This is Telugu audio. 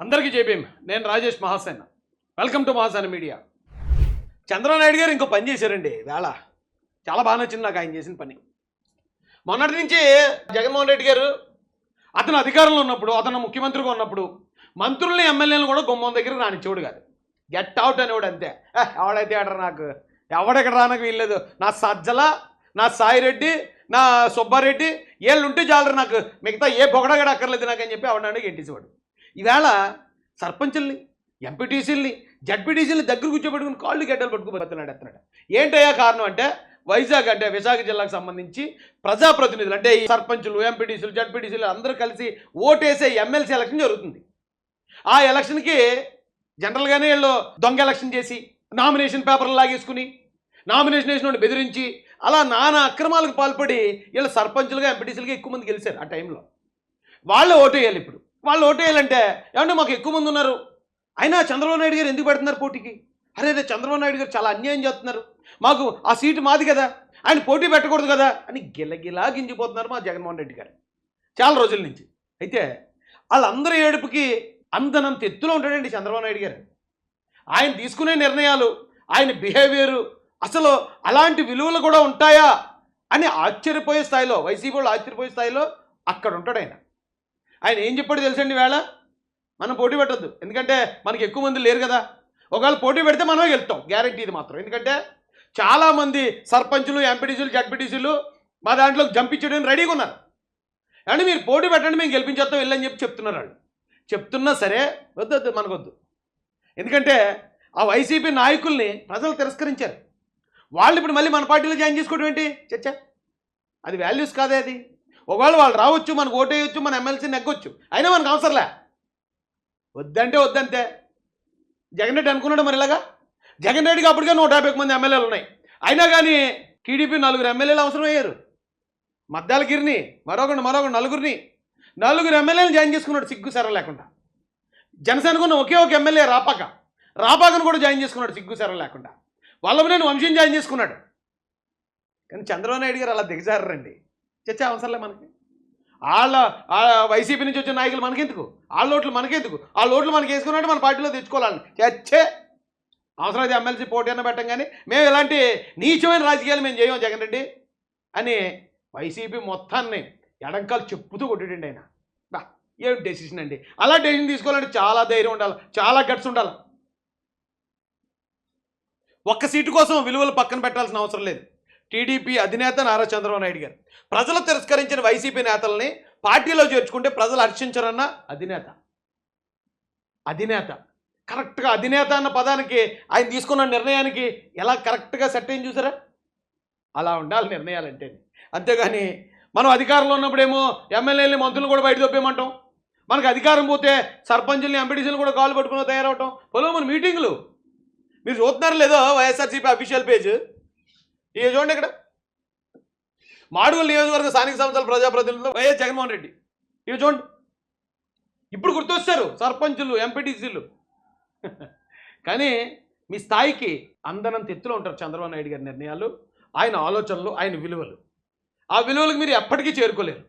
అందరికీ జైభీమ్. నేను Rajesh Mahasen. Welcome to Mahasen media. Chandrababu Naidu గారు ఇంకో పని చేశారండి. వేళ చాలా బాగా నచ్చింది నాకు ఆయన చేసిన పని. మొన్నటి నుంచి జగన్మోహన్ రెడ్డి గారు అతను అధికారంలో ఉన్నప్పుడు, అతను ముఖ్యమంత్రిగా ఉన్నప్పుడు మంత్రుల్ని ఎమ్మెల్యేలను కూడా గుమ్మం దగ్గర రానిచ్చేవాడు కాదు. గెట్ అవుట్ అనేవాడు అంతే. ఎవడైతే ఆడరు, నాకు ఎవడెక్కడ రానకు వీల్లేదు, నా సజ్జల, నా సాయిరెడ్డి, నా సుబ్బారెడ్డి వీళ్ళు ఉంటే చాలరు, నాకు మిగతా ఏ పొగడగడ అక్కర్లేదు నాకు అని చెప్పి ఎవడన్నాడు గెంటేసేవాడు. ఈవేళ సర్పంచుల్ని, ఎంపీటీసీలని, జడ్పీటీసీలని దగ్గర కూర్చోబెట్టుకుని కాళ్ళు గడ్డలు పట్టుకుపోతున్నాడు. ఎత్తున్నాడు. ఏంటయ్యా కారణం అంటే, వైజాగ్ అంటే విశాఖ జిల్లాకు సంబంధించి ప్రజాప్రతినిధులు అంటే ఈ సర్పంచులు, ఎంపీటీసీలు, జడ్పీటీసీలు అందరూ కలిసి ఓటేసే ఎమ్మెల్సీ ఎలక్షన్ జరుగుతుంది. ఆ ఎలక్షన్కి జనరల్గానే వీళ్ళు దొంగ ఎలక్షన్ చేసి నామినేషన్ పేపర్లు లాగేసుకుని, నామినేషన్ వేసిన బెదిరించి అలా నానా అక్రమాలకు పాల్పడి వీళ్ళు సర్పంచులుగా, ఎంపీటీసీలుగా ఎక్కువ మంది గెలిచారు. ఆ టైంలో వాళ్ళు ఓటేయాలి. ఇప్పుడు వాళ్ళు ఓటేయాలంటే ఏమంటే మాకు ఎక్కువ మంది ఉన్నారు, అయినా చంద్రబాబు నాయుడు గారు ఎందుకు పెడుతున్నారు పోటీకి? అరే చంద్రబాబు నాయుడు గారు చాలా అన్యాయం చేస్తున్నారు, మాకు ఆ సీటు మాది కదా, ఆయన పోటీ పెట్టకూడదు కదా అని గిలగిలా గింజిపోతున్నారు మా జగన్మోహన్ రెడ్డి గారు చాలా రోజుల నుంచి. అయితే వాళ్ళందరి ఏడుపుకి అందనంత ఎత్తులో ఉంటాడండి చంద్రబాబు నాయుడు గారు. ఆయన తీసుకునే నిర్ణయాలు, ఆయన బిహేవియరు, అసలు అలాంటి విలువలు కూడా ఉంటాయా అని ఆశ్చర్యపోయే స్థాయిలో, వైసీపీ వాళ్ళు ఆశ్చర్యపోయే స్థాయిలో అక్కడ ఉంటాడు ఆయన. ఆయన ఏం చెప్పాడు తెలుసండి, వేళ మనం పోటీ పెట్టద్దు, ఎందుకంటే మనకి ఎక్కువ మంది లేరు కదా, ఒకవేళ పోటీ పెడితే మనమే గెలుస్తాం, గ్యారంటీ ఇది మాత్రం. ఎందుకంటే చాలామంది సర్పంచులు, ఎంపీటీసీలు, జడ్పీటీసీలు మా దాంట్లోకి జంపించడానికి రెడీగా ఉన్నారు. అంటే మీరు పోటీ పెట్టండి, మేము గెలిపించేస్తాం వెళ్ళని చెప్పి చెప్తున్నారు. వాళ్ళు చెప్తున్నా సరే వద్దు, మనకొద్దు. ఎందుకంటే ఆ వైసీపీ నాయకుల్ని ప్రజలు తిరస్కరించారు. వాళ్ళు ఇప్పుడు మళ్ళీ మన పార్టీలో జాయిన్ చేసుకోవడం ఏంటి? చచ్చా, అది వాల్యూస్ కాదే. అది ఒకవేళ వాళ్ళు రావచ్చు, మనకు ఓటేయచ్చు, మన ఎమ్మెల్సీ నెగ్గొచ్చు, అయినా మనకు అవసరంలే. వద్దంటే వద్దంతే. జగన్ రెడ్డి అనుకున్నాడు మరి ఇలాగా. జగన్ రెడ్డికి అప్పటికే 150 మంది ఎమ్మెల్యేలు ఉన్నాయి, అయినా కానీ టీడీపీ 4 ఎమ్మెల్యేలు అవసరమయ్యారు. మద్దాలగిరిని మరొకరు నలుగురు ఎమ్మెల్యేలు జాయిన్ చేసుకున్నాడు సిగ్గు సెర లేకుండా. జనసేనకు ఉన్న ఒకే ఒక ఎమ్మెల్యే రాపాకను కూడా జాయిన్ చేసుకున్నాడు సిగ్గు సెర లేకుండా. వల్లభనేని వంశీని జాయిన్ చేసుకున్నాడు. కానీ చంద్రబాబు నాయుడు గారు అలా దిగజారండి. చచ్చా అవసరంలే మనకి. వాళ్ళ వైసీపీ నుంచి వచ్చిన నాయకులు మనకెందుకు, వాళ్ళ ఓట్లు మనకెందుకు, వాళ్ళ ఓట్లు మనకి వేసుకున్నట్టు మన పార్టీలో తెచ్చుకోవాలని చచ్చే. అవసరమైతే ఎమ్మెల్సీ పోటీ అన్న పెట్టం, కానీ మేము ఇలాంటి నీచమైన రాజకీయాలు మేము చేయము జగన్ రెడ్డి అని వైసీపీ మొత్తాన్ని ఎడంకాలు చెప్పుతూ కొట్టాడండి ఆయన. ఏం డెసిషన్ అండి! అలా డెసిషన్ తీసుకోవాలంటే చాలా ధైర్యం ఉండాలి, చాలా గట్స్ ఉండాలి. ఒక్క సీటు కోసం విలువలు పక్కన పెట్టాల్సిన అవసరం లేదు. టీడీపీ అధినేత నారా చంద్రబాబు నాయుడు గారు ప్రజలు తిరస్కరించిన వైసీపీ నేతల్ని పార్టీలో చేర్చుకుంటే ప్రజలు హర్షించరన్న అధినేత కరెక్ట్గా అధినేత అన్న పదానికి ఆయన తీసుకున్న నిర్ణయానికి ఎలా కరెక్ట్గా సెట్ అయింది చూసారా? అలా ఉండాలి నిర్ణయాలంటే. అంతేగాని మనం అధికారంలో ఉన్నప్పుడేమో ఎమ్మెల్యేలని, మంత్రులు కూడా బయట దొప్పేయమంటాం, మనకు అధికారం పోతే సర్పంచుల్ని, ఎంపీటీసీలు కూడా కాలు పట్టుకుని తయారవటం. పొలం మన మీటింగులు మీరు చూస్తున్నారు లేదో, వైఎస్ఆర్సీపీ అఫీషియల్ పేజ్ ఇక చూడండి. ఇక్కడ మాడుగుల నియోజకవర్గ స్థానిక సంస్థల ప్రజాప్రతినిధులు వైఎస్ జగన్మోహన్ రెడ్డి ఇవి చూడండి. ఇప్పుడు గుర్తొస్తారు సర్పంచులు, ఎంపీటీసీలు. కానీ మీ స్థాయికి అందనంత ఎత్తులో ఉంటారు చంద్రబాబు నాయుడు గారి నిర్ణయాలు, ఆయన ఆలోచనలు, ఆయన విలువలు. ఆ విలువలకు మీరు ఎప్పటికీ చేరుకోలేరు.